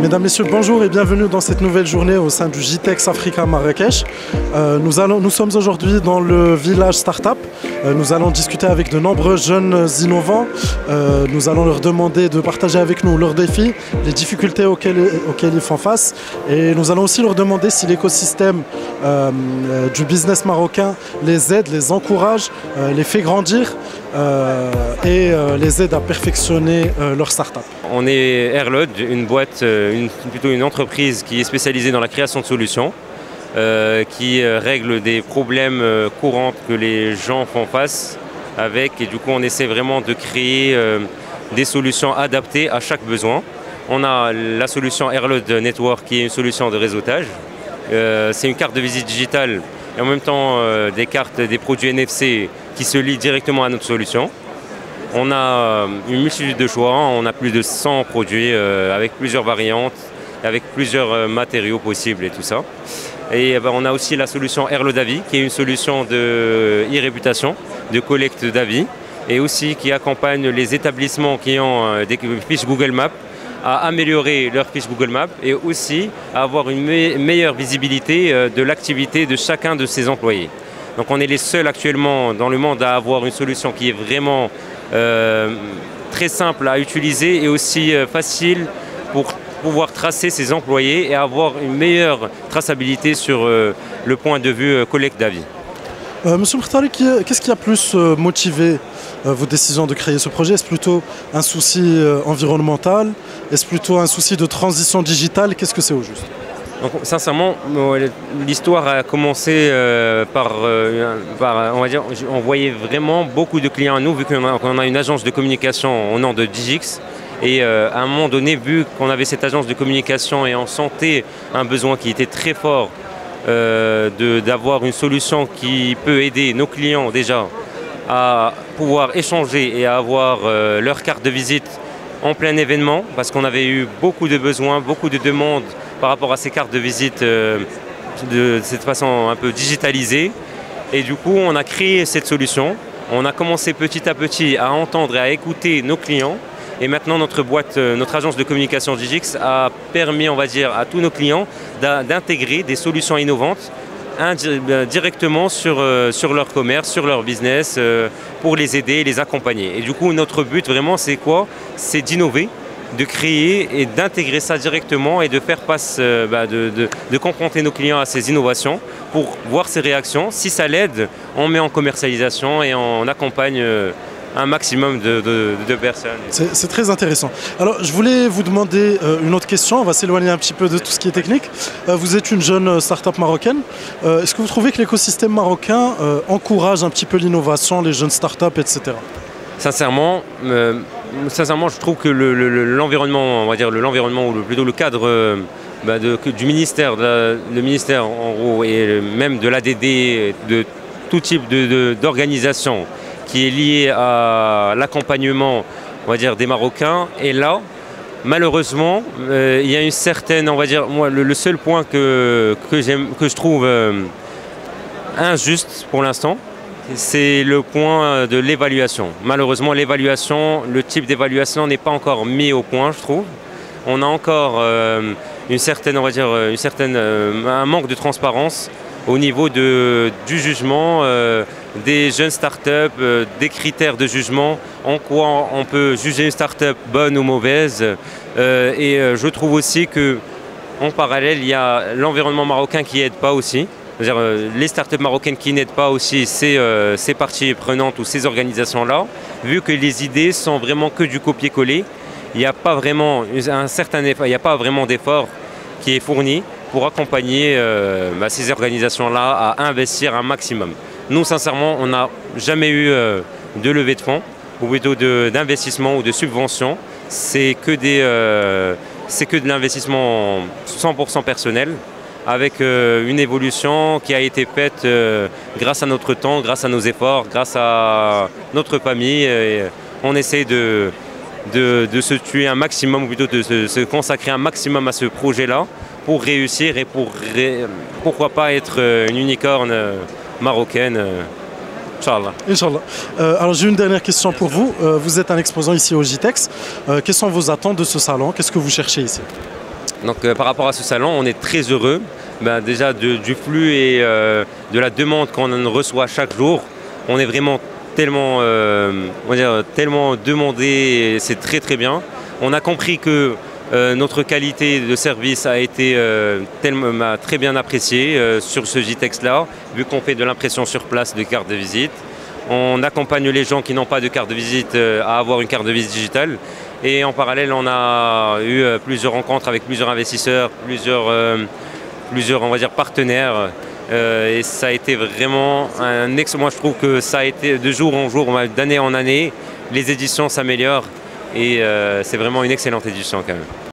Mesdames, Messieurs, bonjour et bienvenue dans cette nouvelle journée au sein du JTEX Africa Marrakech. Nous sommes aujourd'hui dans le village Startup. Nous allons discuter avec de nombreux jeunes innovants. Nous allons leur demander de partager avec nous leurs défis, les difficultés auxquelles ils font face. Et nous allons aussi leur demander si l'écosystème du business marocain les aide, les encourage, les fait grandir et les aide à perfectionner leur startup. On est Airload, une boîte, plutôt une entreprise qui est spécialisée dans la création de solutions, qui règle des problèmes courants que les gens font face avec, et du coup on essaie vraiment de créer des solutions adaptées à chaque besoin. On a la solution Airload Network qui est une solution de réseautage. C'est une carte de visite digitale et en même temps des cartes, des produits NFC qui se lient directement à notre solution. On a une multitude de choix, on a plus de 100 produits avec plusieurs variantes, avec plusieurs matériaux possibles et tout ça. Et on a aussi la solution Airload Avis qui est une solution de e-réputation, de collecte d'avis et aussi qui accompagne les établissements qui ont des fiches Google Maps à améliorer leurs fiches Google Maps et aussi à avoir une meilleure visibilité de l'activité de chacun de ses employés. Donc on est les seuls actuellement dans le monde à avoir une solution qui est vraiment très simple à utiliser et aussi facile pour pouvoir tracer ses employés et avoir une meilleure traçabilité sur le point de vue collecte d'avis. Monsieur Mkhtari, qu'est-ce qui a plus motivé vos décisions de créer ce projet? Est-ce plutôt un souci environnemental? Est-ce plutôt un souci de transition digitale? Qu'est-ce que c'est au juste? Donc, sincèrement, l'histoire a commencé par, on va dire, on voyait vraiment beaucoup de clients à nous, vu qu'on a une agence de communication au nom de Digix. Et à un moment donné, vu qu'on avait cette agence de communication et on sentait un besoin qui était très fort d'avoir une solution qui peut aider nos clients déjà à pouvoir échanger et à avoir leur carte de visite en plein événement, parce qu'on avait eu beaucoup de besoins, beaucoup de demandes par rapport à ces cartes de visite de cette façon un peu digitalisée. Et du coup, on a créé cette solution. On a commencé petit à petit à entendre et à écouter nos clients. Et maintenant, notre boîte, notre agence de communication Digix a permis, on va dire, à tous nos clients d'intégrer des solutions innovantes directement sur leur commerce, sur leur business, pour les aider et les accompagner. Et du coup, notre but vraiment, c'est quoi? C'est d'innover, de créer et d'intégrer ça directement et de faire face, de confronter nos clients à ces innovations pour voir ces réactions. Si ça l'aide, on met en commercialisation et on accompagne un maximum de personnes. C'est très intéressant. Alors, je voulais vous demander une autre question. On va s'éloigner un petit peu de tout ce qui est technique. Vous êtes une jeune start-up marocaine. Est-ce que vous trouvez que l'écosystème marocain encourage un petit peu l'innovation, les jeunes start-up, etc.? Sincèrement, je trouve que l'environnement, on va dire l'environnement, ou plutôt le cadre du ministère, le ministère en gros, et même de l'ADD, de tout type d'organisation qui est lié à l'accompagnement, on va dire, des Marocains. Et là, malheureusement, il y a une certaine, on va dire, moi, le seul point que je trouve injuste pour l'instant, c'est le point de l'évaluation. Malheureusement, l'évaluation, le type d'évaluation n'est pas encore mis au point, je trouve. On a encore une certaine, on va dire, un manque de transparence au niveau du jugement des jeunes startups, des critères de jugement, en quoi on peut juger une startup bonne ou mauvaise. Et je trouve aussi qu'en parallèle, il y a l'environnement marocain qui n'aide pas aussi. C'est-à-dire les startups marocaines qui n'aident pas aussi ces parties prenantes ou ces organisations-là, vu que les idées sont vraiment que du copier-coller. Il n'y a pas vraiment d'effort qui est fourni pour accompagner ces organisations-là à investir un maximum. Nous, sincèrement, on n'a jamais eu de levée de fonds, ou plutôt d'investissement ou de subvention. C'est que de l'investissement 100% personnel, avec une évolution qui a été faite grâce à notre temps, grâce à nos efforts, grâce à notre famille. Et on essaie de se tuer un maximum, ou plutôt de se consacrer un maximum à ce projet-là pour réussir et pourquoi pas être une unicorne marocaine. Inch'Allah. Inch'Allah. Alors j'ai une dernière question pour vous. Vous êtes un exposant ici au JTEX. Quelles sont vos attentes de ce salon? Qu'est-ce que vous cherchez ici? Donc par rapport à ce salon, on est très heureux déjà du flux et de la demande qu'on reçoit chaque jour. On est vraiment tellement, tellement demandé, et c'est très très bien. On a compris que notre qualité de service a été très bien appréciée sur ce JTEX-là, vu qu'on fait de l'impression sur place de cartes de visite. On accompagne les gens qui n'ont pas de carte de visite à avoir une carte de visite digitale. Et en parallèle, on a eu plusieurs rencontres avec plusieurs investisseurs, plusieurs on va dire, partenaires. Et ça a été vraiment un excellent. Moi, je trouve que ça a été de jour en jour, d'année en année, les éditions s'améliorent. Et c'est vraiment une excellente édition quand même.